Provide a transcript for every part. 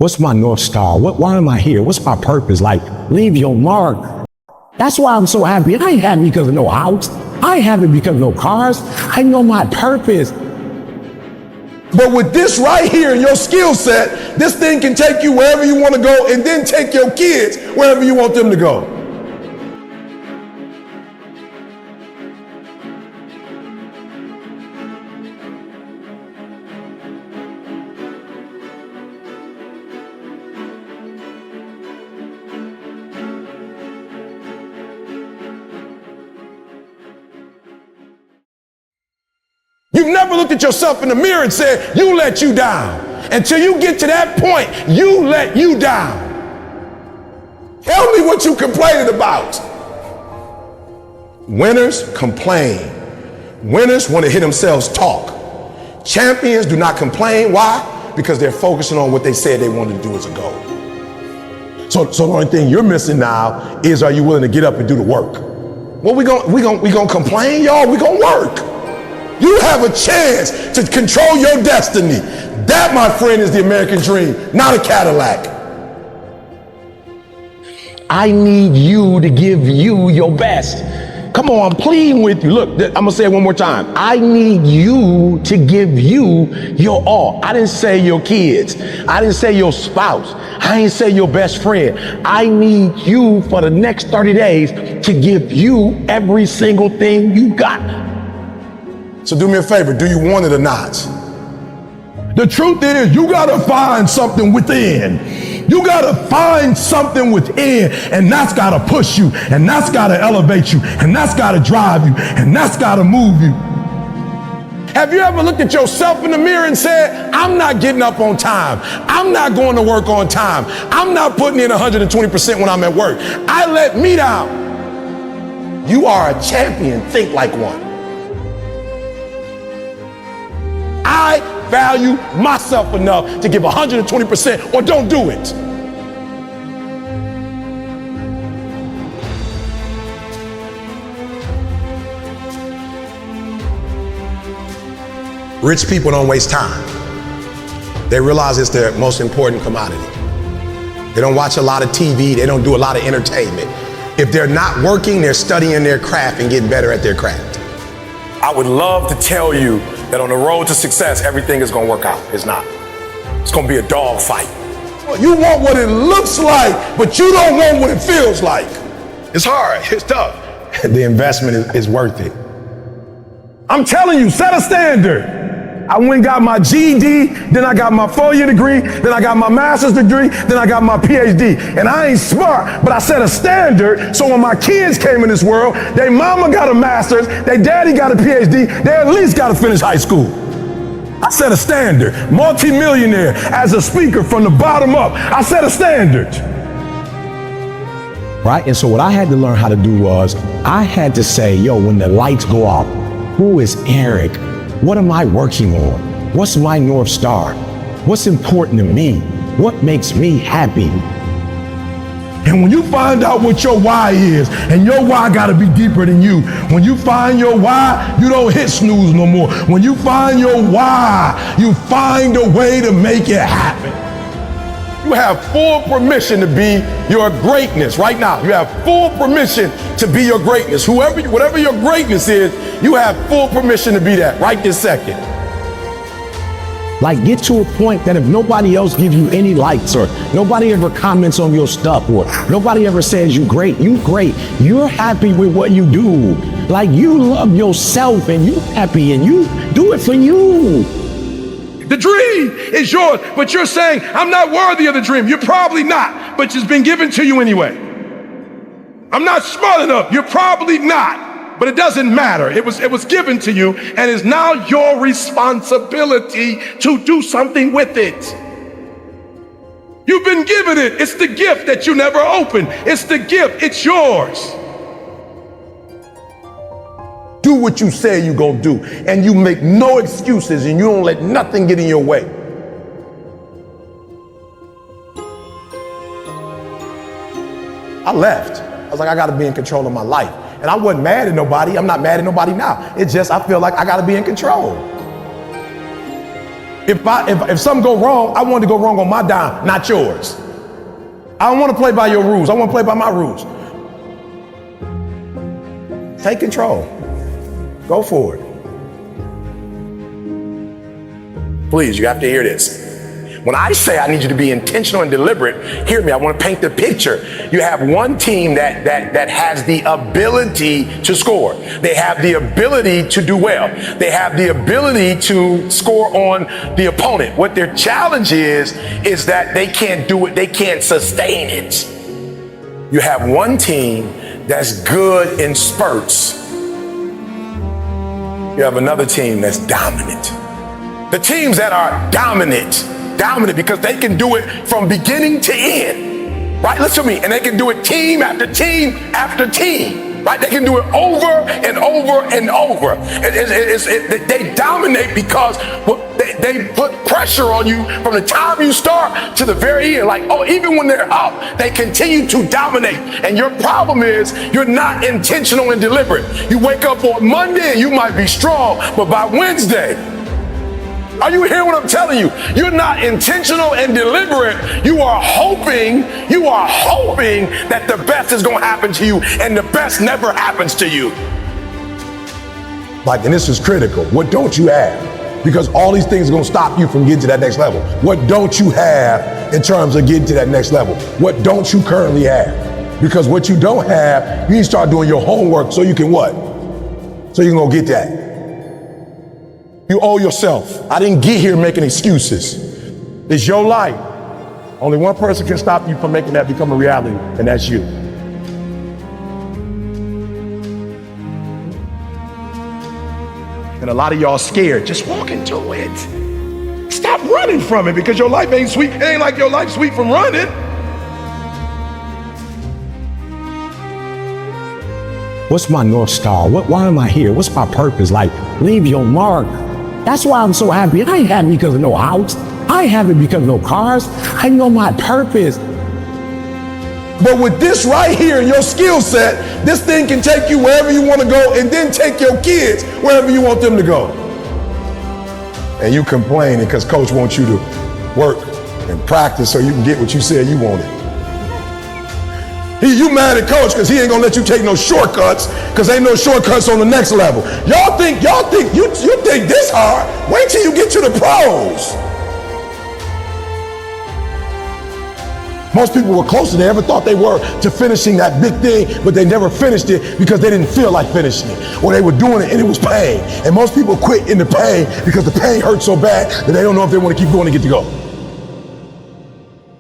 What's my North Star? Why am I here? What's my purpose? Like, leave your mark. That's why I'm so happy. I ain't happy because of no house. I ain't happy because of no cars. I know my purpose. But with this right here in your skill set, this thing can take you wherever you want to go and then take your kids wherever you want them to go. You've never looked at yourself in the mirror and said, you let you down. Until you get to that point, you let you down. Tell me what you complaining about. Winners complain. Winners want to hear themselves talk. Champions do not complain. Why? Because they're focusing on what they said they wanted to do as a goal. So the only thing you're missing now is, are you willing to get up and do the work? Well, we gonna complain, y'all. We gonna work. You have a chance to control your destiny. That, my friend, is the American dream, not a Cadillac. I need you to give you your best. Come on, I'm pleading with you. Look, I'm gonna say it one more time. I need you to give you your all. I didn't say your kids. I didn't say your spouse. I didn't say your best friend. I need you for the next 30 days to give you every single thing you got. So do me a favor, do you want it or not? The truth is, you gotta find something within. You gotta find something within, and that's gotta push you, and that's gotta elevate you, and that's gotta drive you, and that's gotta move you. Have you ever looked at yourself in the mirror and said, I'm not getting up on time. I'm not going to work on time. I'm not putting in 120% when I'm at work. I let me down. You are a champion. Think like one. I value myself enough to give 120% or don't do it. Rich people don't waste time. They realize it's their most important commodity. They don't watch a lot of TV. They don't do a lot of entertainment. If they're not working, they're studying their craft and getting better at their craft. I would love to tell you that on the road to success, everything is going to work out. It's not. It's going to be a dog fight. You want what it looks like, but you don't want what it feels like. It's hard. It's tough. The investment is worth it. I'm telling you, set a standard. I went and got my GED, then I got my 4-year degree, then I got my master's degree, then I got my PhD. And I ain't smart, but I set a standard so when my kids came in this world, their mama got a master's, their daddy got a PhD, they at least got to finish high school. I set a standard. Multi-millionaire as a speaker from the bottom up. I set a standard. Right? And so what I had to learn how to do was, I had to say, yo, when the lights go off, who is Eric? What am I working on? What's my North Star? What's important to me? What makes me happy? And when you find out what your why is, and your why gotta be deeper than you, when you find your why, you don't hit snooze no more. When you find your why, you find a way to make it happen. You have full permission to be your greatness right now. You have full permission to be your greatness. Whatever your greatness is, you have full permission to be that right this second. Like, get to a point that if nobody else gives you any likes, or nobody ever comments on your stuff, or nobody ever says you great. You're happy with what you do. Like, you love yourself and you happy and you do it for you. The dream is yours, but you're saying, I'm not worthy of the dream. You're probably not, but it's been given to you anyway. I'm not smart enough. You're probably not, but it doesn't matter. It was given to you, and it's now your responsibility to do something with it. You've been given it. It's the gift that you never opened. It's the gift. It's yours. Do what you say you're gonna do, and you make no excuses, and you don't let nothing get in your way. I left. I was like, I gotta be in control of my life. And I wasn't mad at nobody. I'm not mad at nobody now. It's just, I feel like I gotta be in control. If something go wrong, I want it to go wrong on my dime, not yours. I don't want to play by your rules. I want to play by my rules. Take control. Go for it. Please, you have to hear this. When I say I need you to be intentional and deliberate, hear me, I want to paint the picture. You have one team that has the ability to score. They have the ability to do well. They have the ability to score on the opponent. What their challenge is that they can't do it, they can't sustain it. You have one team that's good in spurts. You have another team that's dominant. The teams that are dominant because they can do it from beginning to end, right? Listen to me, and they can do it team after team after team, right? They can do it over and over and over. They dominate because they put pressure on you from the time you start to the very end. Like, even when they're up, they continue to dominate. And your problem is you're not intentional and deliberate. You wake up on Monday and you might be strong, but by Wednesday, are you hearing what I'm telling you? You're not intentional and deliberate. You are hoping that the best is going to happen to you, and the best never happens to you. And this is critical. What don't you have? Because all these things are going to stop you from getting to that next level. What don't you have in terms of getting to that next level? What don't you currently have? Because what you don't have, you need to start doing your homework so you can what? So you can go get that. You owe yourself. I didn't get here making excuses. It's your life. Only one person can stop you from making that become a reality, and that's you. And a lot of y'all scared. Just walk into it. Stop running from it because your life ain't sweet. It ain't like your life's sweet from running. What's my North Star? Why am I here? What's my purpose? Leave your mark. That's why I'm so happy. I ain't happy because of no house. I ain't happy because of no cars. I know my purpose. But with this right here in your skill set, this thing can take you wherever you want to go and then take your kids wherever you want them to go. And you complaining because coach wants you to work and practice so you can get what you said you wanted. You mad at coach because he ain't gonna let you take no shortcuts because ain't no shortcuts on the next level. You think this hard? Wait till you get to the pros. Most people were closer than they ever thought they were to finishing that big thing, but they never finished it because they didn't feel like finishing it, or they were doing it and it was pain. And most people quit in the pain because the pain hurts so bad that they don't know if they want to keep going to get to go.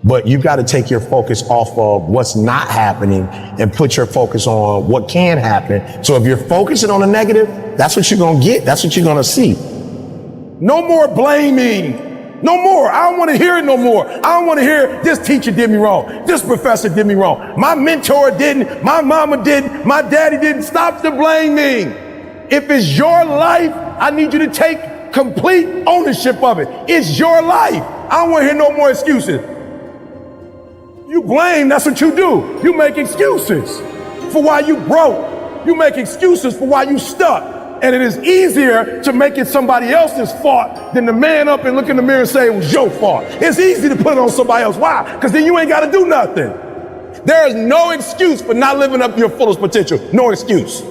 But you've got to take your focus off of what's not happening and put your focus on what can happen. So if you're focusing on the negative, that's what you're going to get. That's what you're going to see. No more blaming. No more. I don't want to hear it no more. I don't want to hear this teacher did me wrong. This professor did me wrong. My mentor didn't. My mama didn't. My daddy didn't. Stop the blaming. If it's your life, I need you to take complete ownership of it. It's your life. I don't want to hear no more excuses. You blame, that's what you do. You make excuses for why you broke. You make excuses for why you stuck. And it is easier to make it somebody else's fault than to man up and look in the mirror and say it was your fault. It's easy to put it on somebody else. Why? Because then you ain't got to do nothing. There is no excuse for not living up to your fullest potential. No excuse.